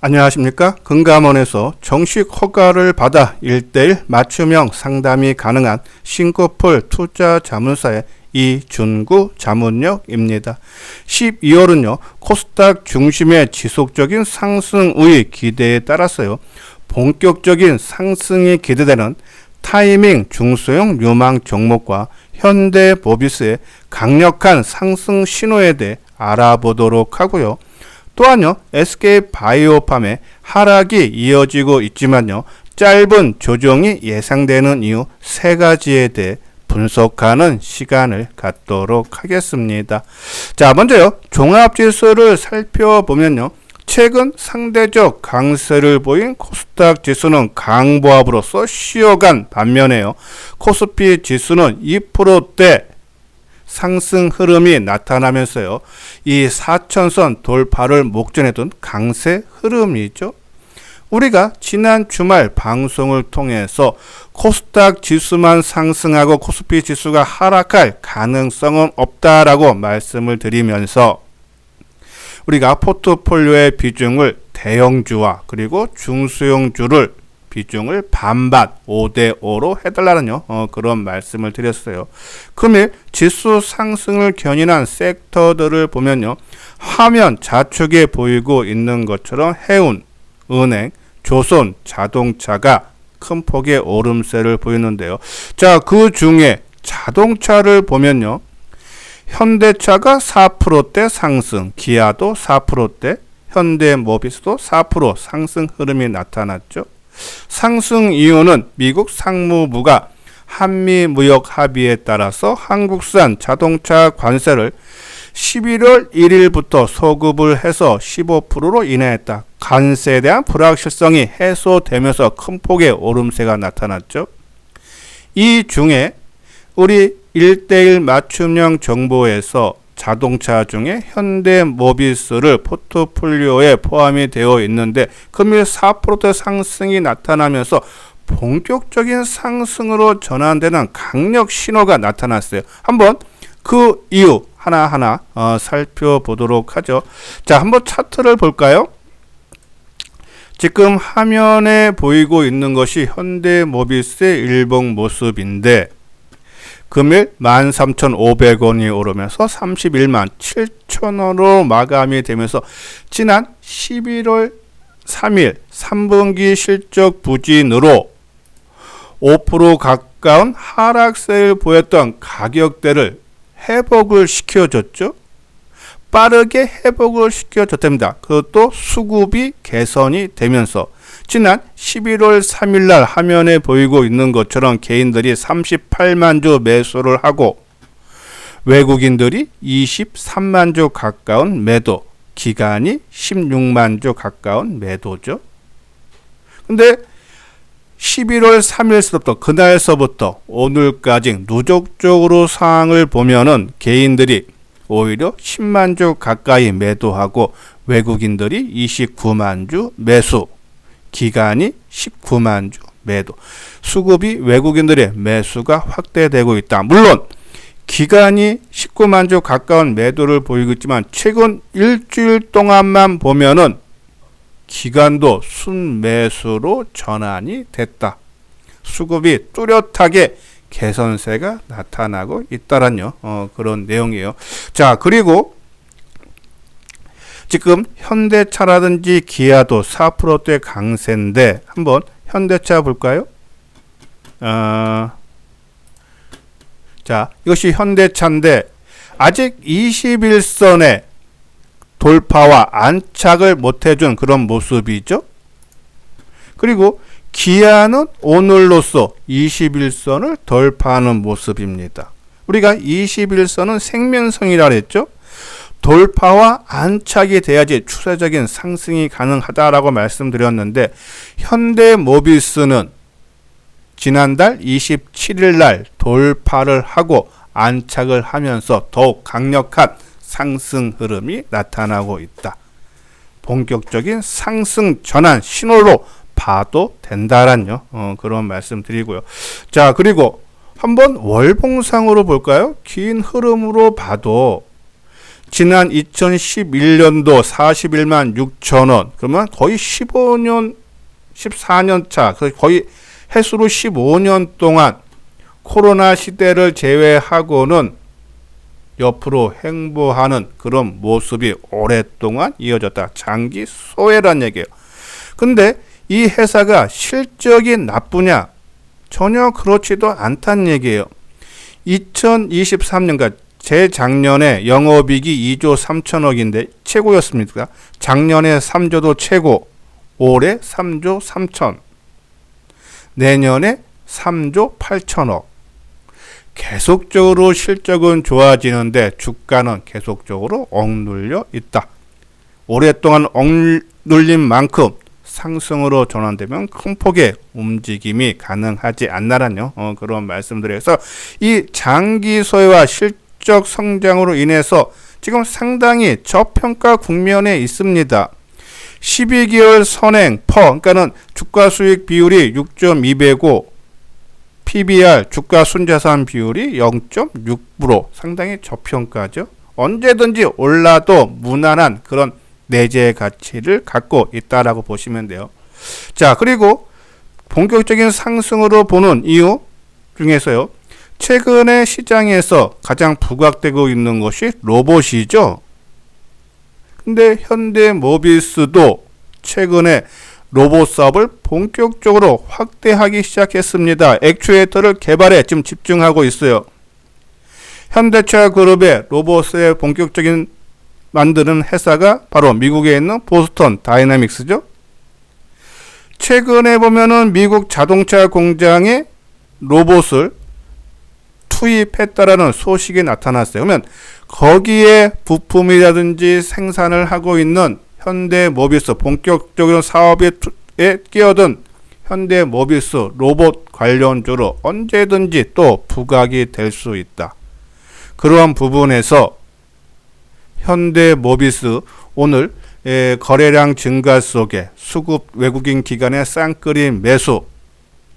안녕하십니까? 금감원에서 정식 허가를 받아 1:1 맞춤형 상담이 가능한 싱커폴 투자자문사의 이준구 자문역입니다. 12월은요, 코스닥 중심의 지속적인 상승 우위 기대에 따라서요, 본격적인 상승이 기대되는 타이밍 중소형 유망 종목과 현대모비스의 강력한 상승 신호에 대해 알아보도록 하고요. 또한요, SK바이오팜의 하락이 이어지고 있지만요, 짧은 조정이 예상되는 이유 3가지에 대해 분석하는 시간을 갖도록 하겠습니다. 자, 먼저요, 종합지수를 살펴보면요, 최근 상대적 강세를 보인 코스닥 지수는 강보합으로서 쉬어간 반면에요, 코스피 지수는 2%대 상승 흐름이 나타나면서요, 이 4천선 돌파를 목전에 둔 강세 흐름이죠. 우리가 지난 주말 방송을 통해서 코스닥 지수만 상승하고 코스피 지수가 하락할 가능성은 없다라고 말씀을 드리면서 우리가 포트폴리오의 비중을 대형주와 그리고 중소형주를 비중을 반반 5:5로 해달라는 그런 말씀을 드렸어요. 금일 지수 상승을 견인한 섹터들을 보면요, 화면 좌측에 보이고 있는 것처럼 해운, 은행, 조선, 자동차가 큰 폭의 오름세를 보이는데요. 자, 그 중에 자동차를 보면요, 현대차가 4%대 상승, 기아도 4%대, 현대모비스도 4% 상승 흐름이 나타났죠. 상승 이유는 미국 상무부가 한미 무역 합의에 따라서 한국산 자동차 관세를 11월 1일부터 소급을 해서 15%로 인하했다. 관세에 대한 불확실성이 해소되면서 큰 폭의 오름세가 나타났죠. 이 중에 우리 1:1 맞춤형 정보에서 자동차 중에 현대모비스를 포트폴리오에 포함이 되어 있는데 금일 4% 상승이 나타나면서 본격적인 상승으로 전환되는 강력 신호가 나타났어요. 한번 그 이유 하나하나 살펴보도록 하죠. 자, 한번 차트를 볼까요? 지금 화면에 보이고 있는 것이 현대모비스의 일봉 모습인데 금일 13,500원이 오르면서 31만 7천원으로 마감이 되면서 지난 11월 3일 3분기 실적 부진으로 5% 가까운 하락세를 보였던 가격대를 회복을 시켜줬죠. 빠르게 회복을 시켜줬답니다. 그것도 수급이 개선이 되면서 지난 11월 3일 날 화면에 보이고 있는 것처럼 개인들이 38만 주 매수를 하고 외국인들이 23만 주 가까운 매도, 기간이 16만 주 가까운 매도죠. 근데 11월 3일서부터 그날서부터 오늘까지 누적적으로 상황을 보면은 개인들이 오히려 10만 주 가까이 매도하고 외국인들이 29만 주 매수, 기간이 19만 주 매도, 수급이 외국인들의 매수가 확대되고 있다. 물론 기간이 19만 주 가까운 매도를 보이고 있지만 최근 일주일 동안만 보면은 기간도 순매수로 전환이 됐다. 수급이 뚜렷하게 개선세가 나타나고 있다라는 그런 내용이에요. 자, 그리고 지금 현대차라든지 기아도 4%대 강세인데 한번 현대차 볼까요? 자, 이것이 현대차인데 아직 21선에 돌파와 안착을 못해준 그런 모습이죠. 그리고 기아는 오늘로써 21선을 돌파하는 모습입니다. 우리가 21선은 생명선이라 했죠. 돌파와 안착이 돼야지 추세적인 상승이 가능하다라고 말씀드렸는데 현대모비스는 지난달 27일 날 돌파를 하고 안착을 하면서 더욱 강력한 상승 흐름이 나타나고 있다. 본격적인 상승 전환 신호로 봐도 된다라는 그런 말씀 드리고요. 자, 그리고 한번 월봉상으로 볼까요? 긴 흐름으로 봐도 지난 2011년도 41만 6천 원. 그러면 거의 15년, 14년 차, 거의 해수로 15년 동안 코로나 시대를 제외하고는 옆으로 행보하는 그런 모습이 오랫동안 이어졌다. 장기 소외란 얘기예요. 근데 이 회사가 실적이 나쁘냐? 전혀 그렇지도 않다는 얘기예요. 2023년까지 재작년에 영업이익이 2조 3천억인데 최고였습니다. 작년에 3조도 최고, 올해 3조 3천, 내년에 3조 8천억. 계속적으로 실적은 좋아지는데 주가는 계속적으로 억눌려 있다. 오랫동안 억눌린 만큼 상승으로 전환되면 큰 폭의 움직임이 가능하지 않나라뇨. 그런 말씀드려서 이 장기 소외와 실적 성장으로 인해서 지금 상당히 저평가 국면에 있습니다. 12개월 선행 그러니까는 주가 수익 비율이 6.2배고 PBR 주가 순자산 비율이 0.6% 상당히 저평가죠. 언제든지 올라도 무난한 그런 내재 가치를 갖고 있다라고 보시면 돼요. 자, 그리고 본격적인 상승으로 보는 이유 중에서요. 최근에 시장에서 가장 부각되고 있는 것이 로봇이죠. 근데 현대모비스도 최근에 로봇 사업을 본격적으로 확대하기 시작했습니다. 액추에이터를 개발에 지금 집중하고 있어요. 현대차 그룹의 로봇의 본격적인 만드는 회사가 바로 미국에 있는 보스턴 다이내믹스죠. 최근에 보면은 미국 자동차 공장에 로봇을 투입했다라는 소식이 나타났어요. 그러면 거기에 부품이라든지 생산을 하고 있는 현대모비스 본격적으로 사업에 끼어든 현대모비스 로봇 관련주로 언제든지 또 부각이 될 수 있다. 그러한 부분에서 현대모비스 오늘 거래량 증가 속에 수급 외국인 기관의 쌍끌이 매수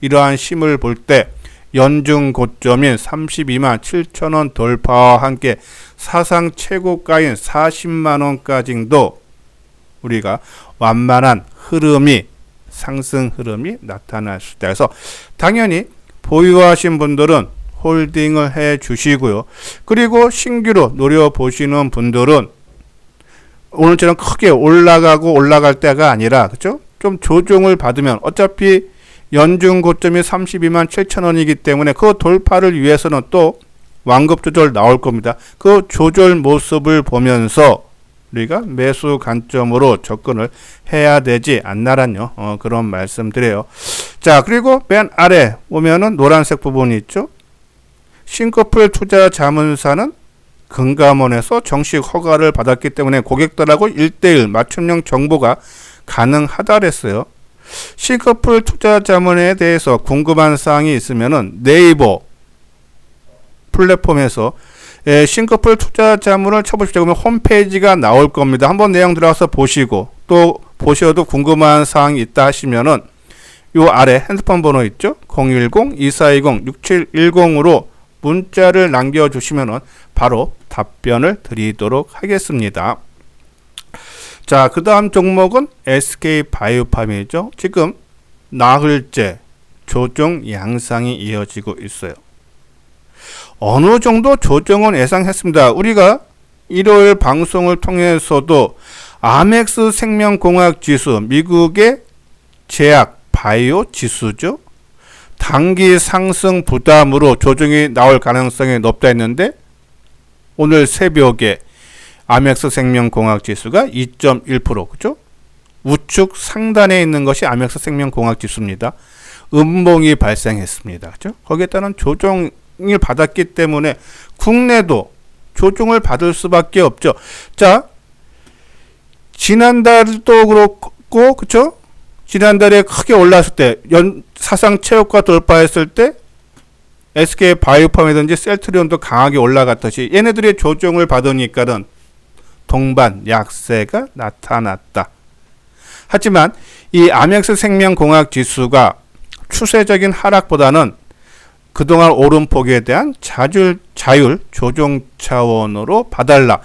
이러한 힘을 볼 때 연중 고점인 32만 7천 원 돌파와 함께 사상 최고가인 40만 원까지도 우리가 완만한 흐름이 상승 흐름이 나타날 수 있다. 그래서 당연히 보유하신 분들은 홀딩을 해 주시고요. 그리고 신규로 노려보시는 분들은 오늘처럼 크게 올라가고 올라갈 때가 아니라 그렇죠? 좀 조정을 받으면 어차피 연중 고점이 32만 7천 원이기 때문에 그 돌파를 위해서는 또 완급 조절 나올 겁니다. 그 조절 모습을 보면서 우리가 매수 관점으로 접근을 해야 되지 않나란요. 그런 말씀드려요. 자, 그리고 맨 아래 보면은 노란색 부분이 있죠. 싱커플 투자 자문사는 금감원에서 정식 허가를 받았기 때문에 고객들하고 1:1 맞춤형 정보가 가능하다 그랬어요. 싱커플 투자 자문에 대해서 궁금한 사항이 있으면은 네이버 플랫폼에서 싱커플 투자 자문을 쳐보십시오. 그러면 홈페이지가 나올 겁니다. 한번 내용 들어가서 보시고 또 보셔도 궁금한 사항이 있다 하시면은 요 아래 핸드폰 번호 있죠? 010-2420-6710으로 문자를 남겨주시면은 바로 답변을 드리도록 하겠습니다. 자, 그 다음 종목은 SK바이오팜이죠. 지금 나흘째 조정 양상이 이어지고 있어요. 어느 정도 조정은 예상했습니다. 우리가 일요일 방송을 통해서도 아멕스 생명공학 지수, 미국의 제약 바이오 지수죠. 단기 상승 부담으로 조정이 나올 가능성이 높다 했는데 오늘 새벽에 아멕스 생명공학 지수가 2.1% 그죠? 우측 상단에 있는 것이 아멕스 생명공학 지수입니다. 음봉이 발생했습니다. 그죠? 거기에 따른 조정을 받았기 때문에 국내도 조정을 받을 수밖에 없죠. 자, 지난달도 그렇고 그죠? 지난달에 크게 올랐을 때 사상 최고가 돌파했을 때 SK 바이오팜이든지 셀트리온도 강하게 올라갔듯이 얘네들의 조정을 받으니까는 동반 약세가 나타났다. 하지만 이 아멕스 생명공학 지수가 추세적인 하락보다는 그동안 오름폭에 대한 자율 조정 차원으로 봐달라.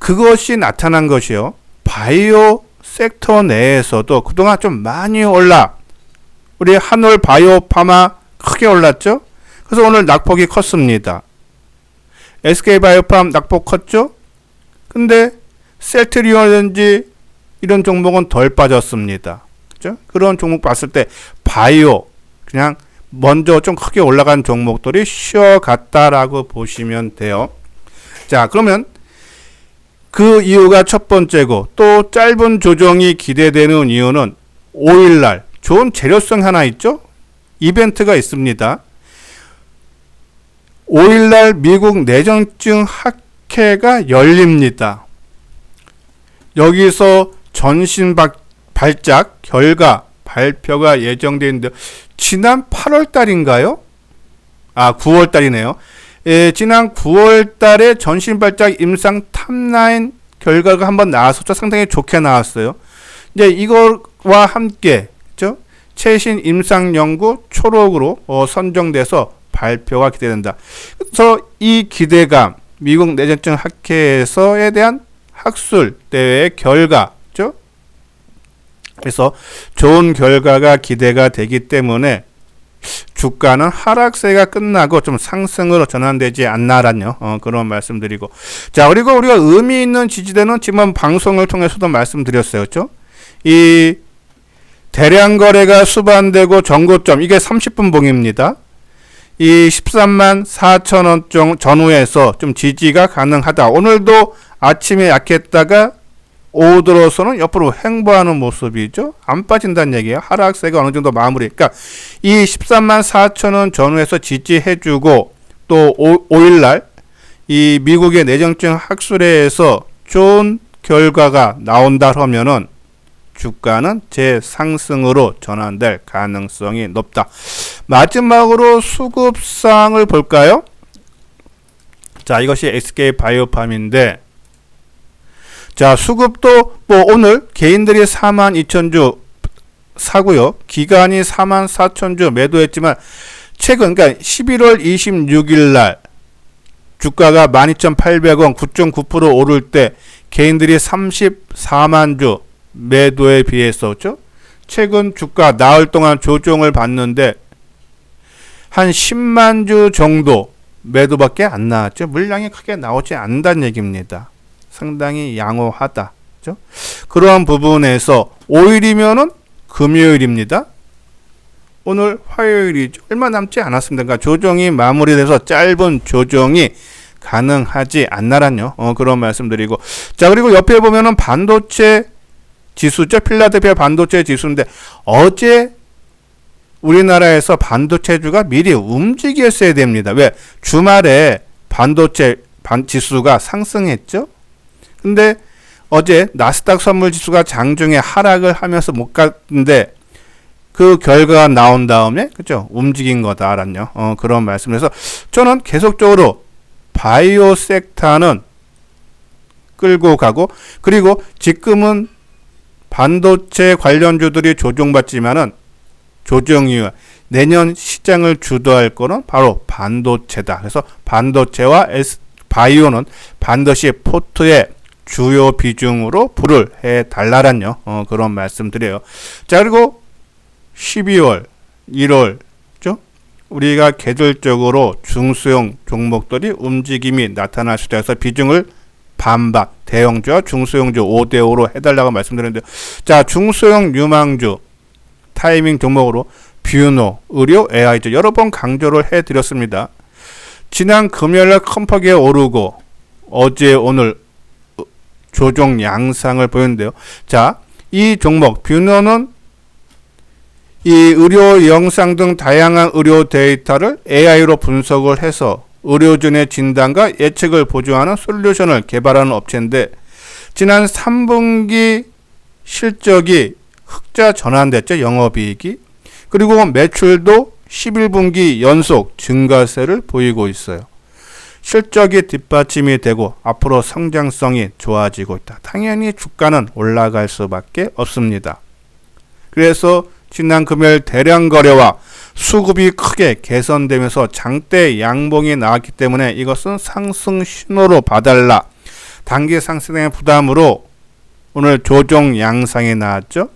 그것이 나타난 것이요. 바이오 섹터 내에서도 그동안 좀 많이 우리 한올 바이오 파마 크게 올랐죠? 그래서 오늘 낙폭이 컸습니다. SK 바이오팜 낙폭 컸죠? 근데 셀트리온인지 이런 종목은 덜 빠졌습니다. 그죠? 그런 종목 봤을 때 바이오 그냥 먼저 좀 크게 올라간 종목들이 쉬어갔다라고 보시면 돼요. 자, 그러면 그 이유가 첫 번째고, 또 짧은 조정이 기대되는 이유는 5일날 좋은 재료성 하나 있죠? 이벤트가 있습니다. 5일날 미국 내전증 학회가 열립니다. 여기서 전신 발작 결과 발표가 예정되어 있는데, 지난 8월 달인가요? 9월 달이네요. 지난 9월 달에 전신 발작 임상 탑9 결과가 한번 나왔었죠. 상당히 좋게 나왔어요. 이제 이거와 함께, 그죠? 최신 임상 연구 초록으로 선정돼서 발표가 기대된다. 그래서 이 기대감, 미국 내전증 학회에서에 대한 학술 대회의 결과죠. 그래서 좋은 결과가 기대가 되기 때문에 주가는 하락세가 끝나고 좀 상승으로 전환되지 않나라는 그런 말씀드리고, 자, 그리고 우리가 의미 있는 지지대는 지금 방송을 통해서도 말씀드렸어요. 그렇죠? 이 대량 거래가 수반되고 전고점, 이게 30분 봉입니다. 이 13만 4천원 전후에서 좀 지지가 가능하다. 오늘도 아침에 약했다가 오후 들어서는 옆으로 횡보하는 모습이죠. 안 빠진다는 얘기예요. 하락세가 어느 정도 마무리. 그러니까 이 13만 4천원 전후에서 지지해주고, 또 5일날 이 미국의 내정증 학술회에서 좋은 결과가 나온다 하면은 주가는 재상승으로 전환될 가능성이 높다. 마지막으로 수급상을 볼까요? 자, 이것이 SK 바이오팜인데, 자, 수급도 오늘 개인들이 42,000주 사고요. 기관이 44,000주 매도했지만 최근, 그러니까 11월 26일 날 주가가 12,800원 9.9% 오를 때 개인들이 34만 주 매도에 비했었죠. 최근 주가 나흘 동안 조정을 받는데 한 10만 주 정도 매도밖에 안 나왔죠. 물량이 크게 나오지 않는다는 얘기입니다. 상당히 양호하다. 그렇죠? 그러한 부분에서 5일이면은 금요일입니다. 오늘 화요일이죠. 얼마 남지 않았습니다. 그러니까 조정이 마무리돼서 짧은 조정이 가능하지 않나란요. 그런 말씀드리고, 자, 그리고 옆에 보면은 반도체 지수죠. 필라델피아 반도체 지수인데 어제 우리나라에서 반도체주가 미리 움직였어야 됩니다. 왜? 주말에 반도체 지수가 상승했죠. 근데 어제 나스닥 선물 지수가 장중에 하락을 하면서 못 갔는데 그 결과가 나온 다음에, 그죠? 움직인 거다라뇨. 그런 말씀에서 저는 계속적으로 바이오 섹터는 끌고 가고, 그리고 지금은 반도체 관련주들이 조정받지만은 조정 이후 내년 시장을 주도할 거는 바로 반도체다. 그래서 반도체와 바이오는 반드시 포트의 주요 비중으로 불을 해 달라란요. 그런 말씀드려요. 자, 그리고 12월, 1월, 죠? 우리가 계절적으로 중소형 종목들이 움직임이 나타날 수도 있어서 비중을 반반, 대형주와 중소형주 5대5로 해달라고 말씀드렸는데, 자, 중소형 유망주 타이밍 종목으로 뷰노, 의료, AI죠. 여러 번 강조를 해드렸습니다. 지난 금요일날 컴퍼게 오르고 어제 오늘 조정 양상을 보였는데요. 자, 이 종목 뷰노는 이 의료 영상 등 다양한 의료 데이터를 AI로 분석을 해서 의료진의 진단과 예측을 보조하는 솔루션을 개발하는 업체인데, 지난 3분기 실적이 흑자 전환됐죠. 영업이익이. 그리고 매출도 11분기 연속 증가세를 보이고 있어요. 실적이 뒷받침이 되고 앞으로 성장성이 좋아지고 있다. 당연히 주가는 올라갈 수밖에 없습니다. 그래서 지난 금요일 대량 거래와 수급이 크게 개선되면서 장대 양봉이 나왔기 때문에 이것은 상승 신호로 봐달라. 단기 상승의 부담으로 오늘 조정 양상이 나왔죠.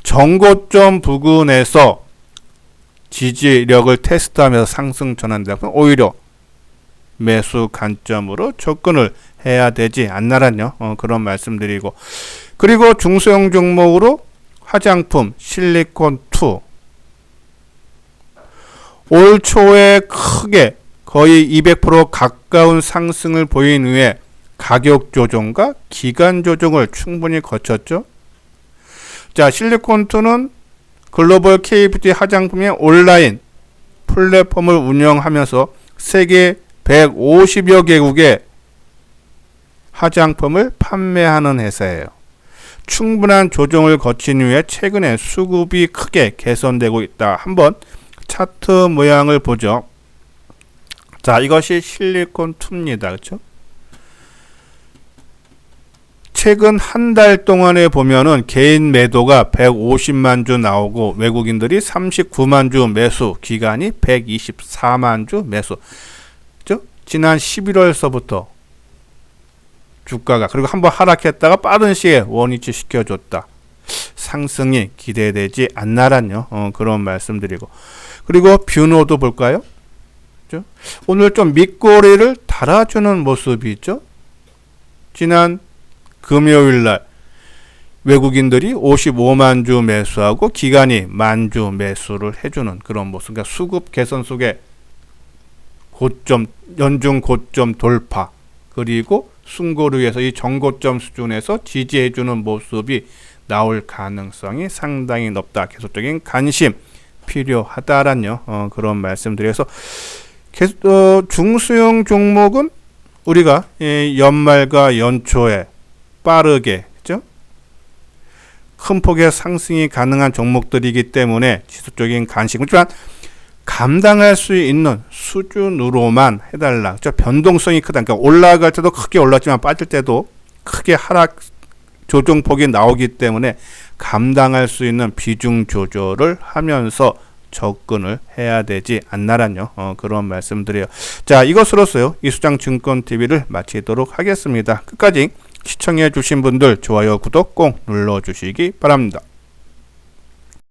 전고점 부근에서 지지력을 테스트하면서 상승 전환되면 오히려 매수 관점으로 접근을 해야 되지 않나란요. 그런 말씀드리고, 그리고 중소형 종목으로 화장품 실리콘2 올 초에 크게 거의 200% 가까운 상승을 보인 후에 가격 조정과 기간 조정을 충분히 거쳤죠. 자, 실리콘2는 글로벌 KBT 화장품의 온라인 플랫폼을 운영하면서 세계 150여 개국에 화장품을 판매하는 회사예요. 충분한 조정을 거친 후에 최근에 수급이 크게 개선되고 있다. 한번 차트 모양을 보죠. 자, 이것이 실리콘2입니다. 그렇죠? 최근 한 달 동안에 보면은 개인 매도가 150만 주 나오고 외국인들이 39만 주 매수, 기간이 124만 주 매수. 그렇죠? 지난 11월서부터 주가가 그리고 한번 하락했다가 빠른 시에 원위치 시켜줬다. 상승이 기대되지 않나란요. 그런 말씀드리고, 그리고 뷰노도 볼까요? 그렇죠? 오늘 좀 밑꼬리를 달아주는 모습이 있죠. 지난 금요일날 외국인들이 55만 주 매수하고 기간이 1만 주 매수를 해주는 그런 모습. 그러니까 수급 개선 속에 고점, 연중 고점 돌파, 그리고 숨고르기에서 이 정고점 수준에서 지지해주는 모습이 나올 가능성이 상당히 높다. 계속적인 관심 필요하다란요. 그런 말씀드려서 중소형 종목은 우리가 연말과 연초에 빠르게, 그죠? 큰 폭의 상승이 가능한 종목들이기 때문에 지속적인 관심, 하지만 감당할 수 있는 수준으로만 해달라. 그죠? 변동성이 크다. 그러니까 올라갈 때도 크게 올랐지만 빠질 때도 크게 하락 조정폭이 나오기 때문에 감당할 수 있는 비중 조절을 하면서 접근을 해야 되지 않나란요. 그런 말씀드려요. 자, 이것으로서요 이수장 증권TV를 마치도록 하겠습니다. 끝까지 시청해 주신 분들 좋아요, 구독 꼭 눌러 주시기 바랍니다.